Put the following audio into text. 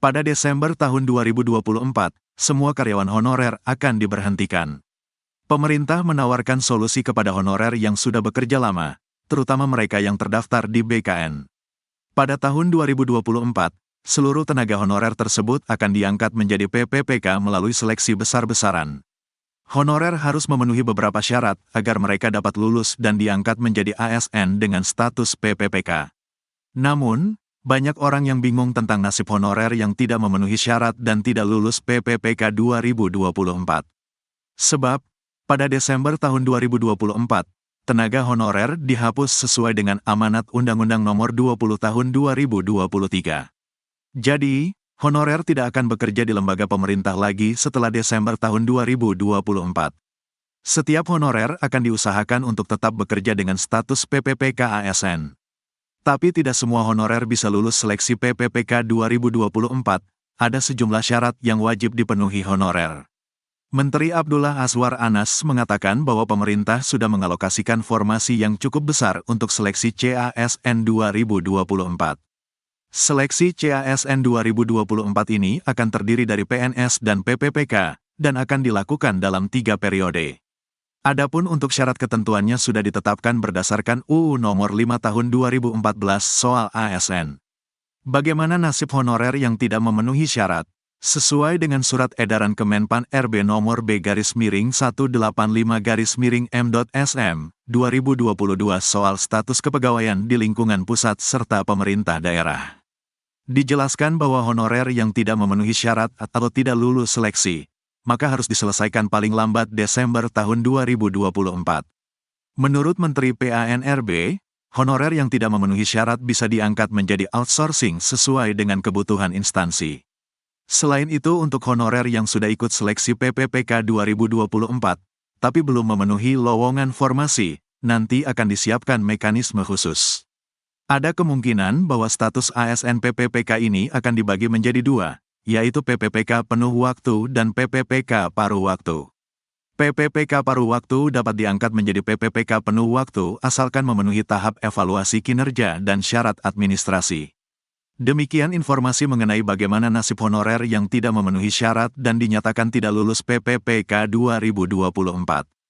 Pada Desember tahun 2024, semua karyawan honorer akan diberhentikan. Pemerintah menawarkan solusi kepada honorer yang sudah bekerja lama, terutama mereka yang terdaftar di BKN. Pada tahun 2024, seluruh tenaga honorer tersebut akan diangkat menjadi PPPK melalui seleksi besar-besaran. Honorer harus memenuhi beberapa syarat agar mereka dapat lulus dan diangkat menjadi ASN dengan status PPPK. Namun, banyak orang yang bingung tentang nasib honorer yang tidak memenuhi syarat dan tidak lulus PPPK 2024. Sebab, pada Desember tahun 2024, tenaga honorer dihapus sesuai dengan amanat Undang-Undang Nomor 20 Tahun 2023. Jadi, honorer tidak akan bekerja di lembaga pemerintah lagi setelah Desember tahun 2024. Setiap honorer akan diusahakan untuk tetap bekerja dengan status PPPK ASN. Tapi tidak semua honorer bisa lulus seleksi PPPK 2024, ada sejumlah syarat yang wajib dipenuhi honorer. Menteri Abdullah Azwar Anas mengatakan bahwa pemerintah sudah mengalokasikan formasi yang cukup besar untuk seleksi CASN 2024. Seleksi CASN 2024 ini akan terdiri dari PNS dan PPPK, dan akan dilakukan dalam 3 periode. Adapun untuk syarat ketentuannya sudah ditetapkan berdasarkan UU Nomor 5 Tahun 2014 soal ASN. Bagaimana nasib honorer yang tidak memenuhi syarat? Sesuai dengan Surat Edaran Kemenpan RB Nomor B-185-M.SM, 2022 soal status kepegawaian di lingkungan pusat serta pemerintah daerah. Dijelaskan bahwa honorer yang tidak memenuhi syarat atau tidak lulus seleksi, maka harus diselesaikan paling lambat Desember tahun 2024. Menurut Menteri PANRB, honorer yang tidak memenuhi syarat bisa diangkat menjadi outsourcing sesuai dengan kebutuhan instansi. Selain itu untuk honorer yang sudah ikut seleksi PPPK 2024, tapi belum memenuhi lowongan formasi, nanti akan disiapkan mekanisme khusus. Ada kemungkinan bahwa status ASN PPPK ini akan dibagi menjadi 2, yaitu PPPK penuh waktu dan PPPK paruh waktu. PPPK paruh waktu dapat diangkat menjadi PPPK penuh waktu asalkan memenuhi tahap evaluasi kinerja dan syarat administrasi. Demikian informasi mengenai bagaimana nasib honorer yang tidak memenuhi syarat dan dinyatakan tidak lulus PPPK 2024.